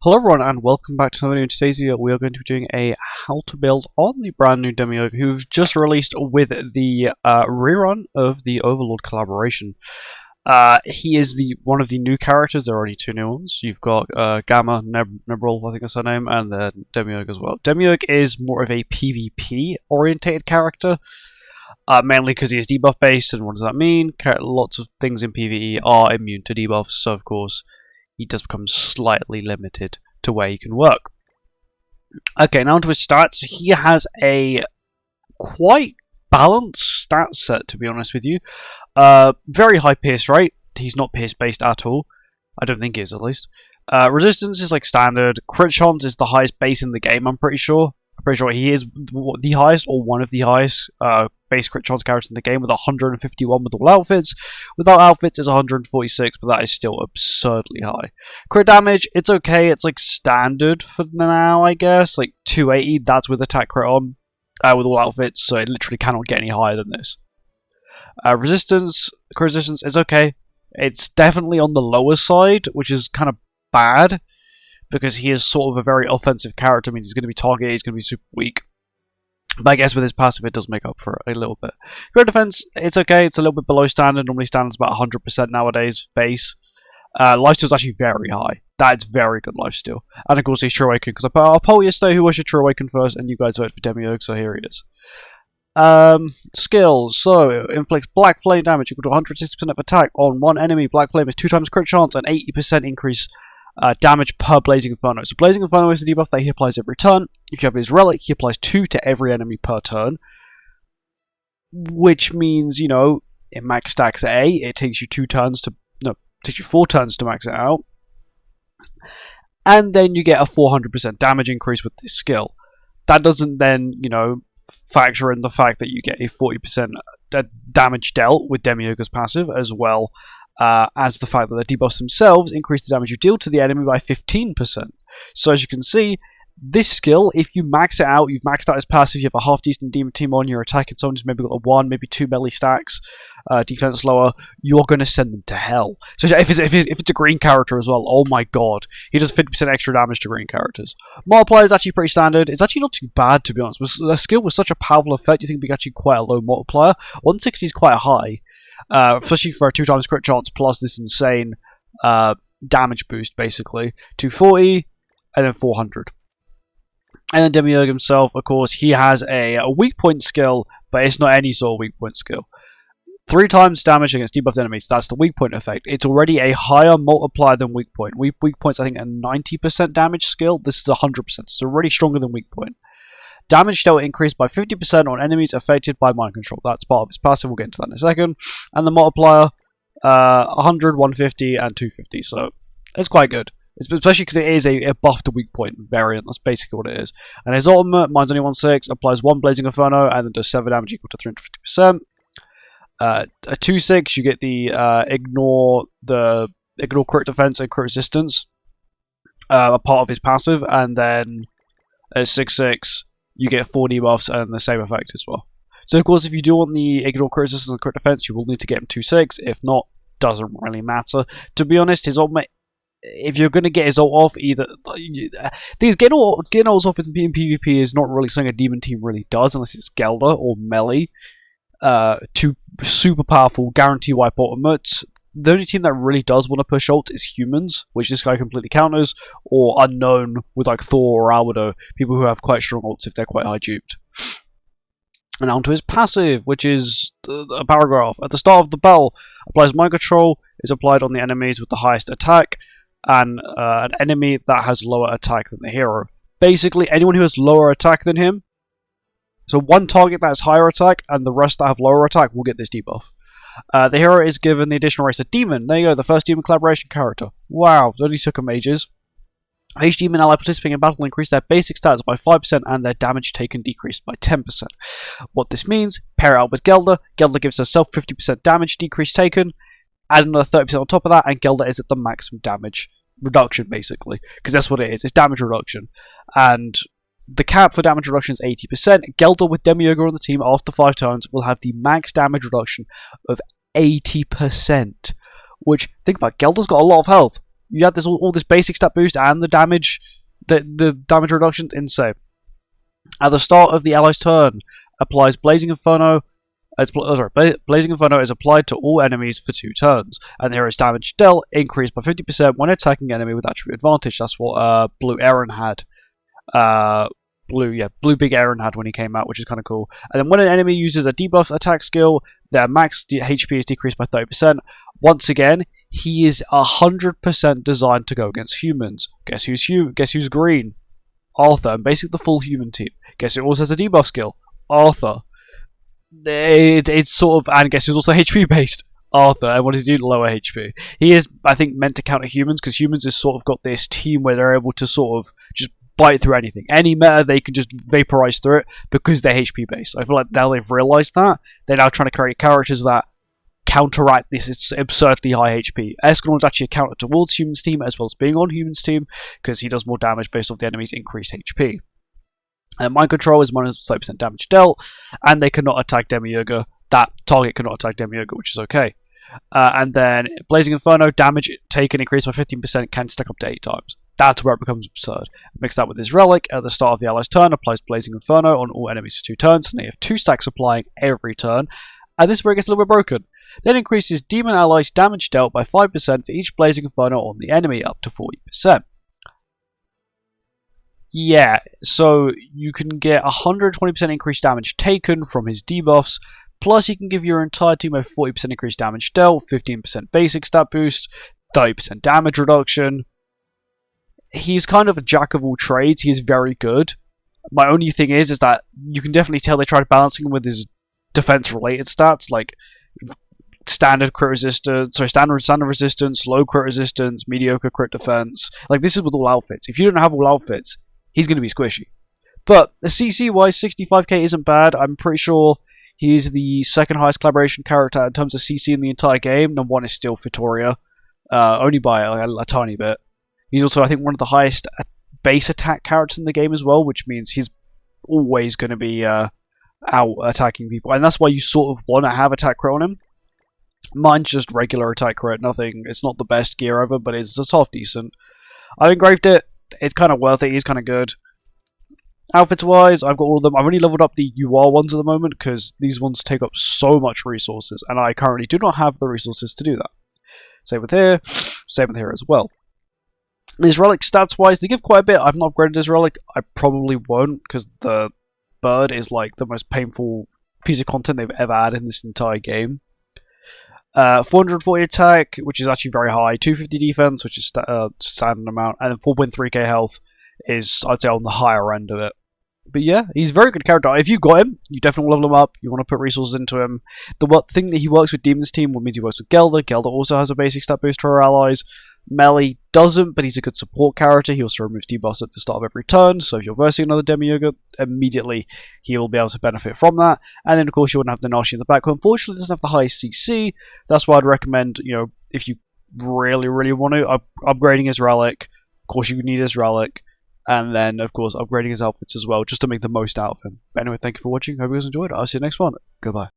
Hello everyone and welcome back to another video. In today's video we are going to be doing a how to build on the brand new Demiurge who've just released with the rerun of the Overlord collaboration. He is one of the new characters. There are only two new ones. You've got Gamma, Nebril, I think that's her name, and then Demiurge as well. Demiurge is more of a PvP orientated character, mainly because he is debuff based, and what does that mean? Lots of things in PvE are immune to debuffs, so of course he does become slightly limited to where he can work. Okay, now onto his stats. He has a quite balanced stat set, to be honest with you. Very high pierce rate. He's not pierce based at all. I don't think he is, at least. Resistance is like standard. Crit chance is the highest base in the game, I'm pretty sure. I'm pretty sure he is the highest, or one of the highest, base crit chance characters in the game, with 151 with all outfits. Without outfits, it's 146, but that is still absurdly high. Crit damage, it's okay. It's like standard for now, I guess. Like 280, that's with attack crit on, with all outfits, so it literally cannot get any higher than this. Resistance, crit resistance is okay. It's definitely on the lower side, which is kind of bad, because he is sort of a very offensive character. I mean, he's going to be targeted, he's going to be super weak. But I guess with his passive, it does make up for it a little bit. Crit defense, it's okay. It's a little bit below standard. Normally standard's about 100% nowadays, base. Lifesteal is actually very high. That's very good lifesteal. And of course, he's True Awaken, because I put out a poll yesterday who was your True Awaken first, and you guys voted for Demiurge, so here he is. Skills. So, inflicts black flame damage equal to 160% of attack on one enemy. Black flame is 2 times crit chance and 80% increase damage per Blazing Inferno. So Blazing Inferno is the debuff that he applies every turn. If you have his relic, he applies 2 to every enemy per turn. Which means, you know, it max stacks A, it takes you 4 turns to max it out. And then you get a 400% damage increase with this skill. That doesn't then, you know, factor in the fact that you get a 40% damage dealt with Demiurge's passive, as well as the fact that the debuffs themselves increase the damage you deal to the enemy by 15%. So as you can see, this skill, if you max it out, you've maxed out his passive, you have a half-decent demon team on, you're attacking someone who's maybe got a 1, maybe 2 melee stacks, defense lower, you're going to send them to hell. So if it's a green character as well, oh my god, he does 50% extra damage to green characters. Multiplier is actually pretty standard. It's actually not too bad, to be honest. The skill was such a powerful effect, you think it'd be actually quite a low multiplier. 160 is quite high. Especially for a 2 times crit chance plus this insane damage boost, basically. 240 and then 400. And then Demiurge himself, of course, he has a weak point skill, but it's not any sort of weak point skill. 3 times damage against debuffed enemies, that's the weak point effect. It's already a higher multiplier than weak point. Weak point's, I think, a 90% damage skill. This is 100%, so it's already stronger than weak point. Damage dealt increased by 50% on enemies affected by mind control. That's part of his passive, we'll get into that in a second. And the multiplier, 100, 150, and 250, so it's quite good. Especially because it is a buff to weak point variant, that's basically what it is. And his ultimate, mine's only 1/6, applies 1 Blazing Inferno, and then does 7 damage equal to 350%. A 2/6, you get the ignore crit defense and crit resistance, a part of his passive, and then a 6/6, you get 4 debuffs and the same effect as well. So of course, if you do want the ignore crit resistance and crit defense, you will need to get him 2/6. If not, doesn't really matter. To be honest, his ultimate, if you're going to get his ult off, either getting ults off in PvP is not really something a demon team really does, unless it's Gelder or Melee. 2 super powerful guarantee wipe ultimates. The only team that really does want to push ults is humans, which this guy completely counters, or unknown with like Thor or Albedo, people who have quite strong ults if they're quite high duped. And on to his passive, which is a paragraph. At the start of the bell, applies mind control, is applied on the enemies with the highest attack, and an enemy that has lower attack than the hero. Basically, anyone who has lower attack than him, so one target that has higher attack, and the rest that have lower attack will get this debuff. The hero is given the additional race of Demon. There you go, the first Demon collaboration character. Wow, it only took him ages. Each Demon ally participating in battle increase their basic stats by 5% and their damage taken decreased by 10%. What this means, pair it out with Gelder. Gelder gives herself 50% damage decrease taken, add another 30% on top of that, and Gelder is at the maximum damage reduction, basically. Because that's what it is, it's damage reduction. And the cap for damage reduction is 80%. Gelder with Demiurge on the team after 5 turns will have the max damage reduction of 80%. Which, think about it, Gelder's got a lot of health. you had all this basic stat boost and the damage, the damage reductions. Insane. At the start of the ally's turn, applies Blazing Inferno. Blazing Inferno is applied to all enemies for 2 turns, and the hero's damage dealt increased by 50% when attacking enemy with attribute advantage. That's what Blue Aaron had. Blue Big Aaron had when he came out, which is kind of cool. And then when an enemy uses a debuff attack skill, their max HP is decreased by 30%. Once again, he is 100% designed to go against humans. Guess who's green? Arthur, and basically the full human team. Guess who also has a debuff skill? Arthur. It's sort of, and guess who's also HP based? Arthur. And what does he do? Lower HP. He is, I think, meant to counter humans, because humans has sort of got this team where they're able to sort of just bite through anything. Any meta, they can just vaporize through it because they're HP based. I feel like now they've realized that. They're now trying to create characters that counteract this. It's absurdly high HP. Escanor is actually a counter towards humans team as well as being on humans team, because he does more damage based off the enemy's increased HP. And Mind Control is minus 30% damage dealt, and they cannot attack Demiurge. That target cannot attack Demiurge, which is okay. And then Blazing Inferno, damage taken increased by 15%, can stack up to 8 times. That's where it becomes absurd. Mix that with his relic. At the start of the ally's turn, applies Blazing Inferno on all enemies for 2 turns, and they have 2 stacks applying every turn. And this is where it gets a little bit broken. Then increases demon allies' damage dealt by 5% for each Blazing Inferno on the enemy, up to 40%. Yeah, so you can get 120% increased damage taken from his debuffs, plus he can give your entire team a 40% increased damage dealt, 15% basic stat boost, 30% damage reduction. He's kind of a jack of all trades. He is very good. My only thing is that you can definitely tell they tried balancing him with his defense-related stats, like standard crit resistance, standard resistance, low crit resistance, mediocre crit defense. Like, this is with all outfits. If you don't have all outfits, he's going to be squishy. But the CC-wise, 65k isn't bad. I'm pretty sure he's the second highest collaboration character in terms of CC in the entire game. Number 1 is still Vittoria, only by a tiny bit. He's also, I think, one of the highest base attack characters in the game as well, which means he's always going to be out attacking people. And that's why you sort of want to have attack crit on him. Mine's just regular attack crit, nothing. It's not the best gear ever, but it's half decent. I've engraved it. It's kind of worth it. He's kind of good. Outfits wise, I've got all of them. I've only leveled up the UR ones at the moment because these ones take up so much resources, and I currently do not have the resources to do that. Same with here as well. His relic stats wise, they give quite a bit. I've not upgraded his relic. I probably won't, because the bird is like the most painful piece of content they've ever had in this entire game. 440 attack, which is actually very high. 250 defense, which is standard amount, and then 4.3k health is, I'd say, on the higher end of it. But yeah, he's a very good character. If you got him, you definitely level him up. You want to put resources into him. The thing that he works with Demon's team means he works with Gelda. Gelda also has a basic stat boost for her allies. Melee doesn't, but he's a good support character. He also removes debuffs at the start of every turn, so if you're versing another Demiurge, immediately he will be able to benefit from that. And then, of course, you wouldn't have the Nashi in the back, who unfortunately doesn't have the highest CC. That's why I'd recommend, if you really, really want to, upgrading his relic. Of course, you need his relic. And then, of course, upgrading his outfits as well, just to make the most out of him. But anyway, thank you for watching. Hope you guys enjoyed. I'll see you next one. Goodbye.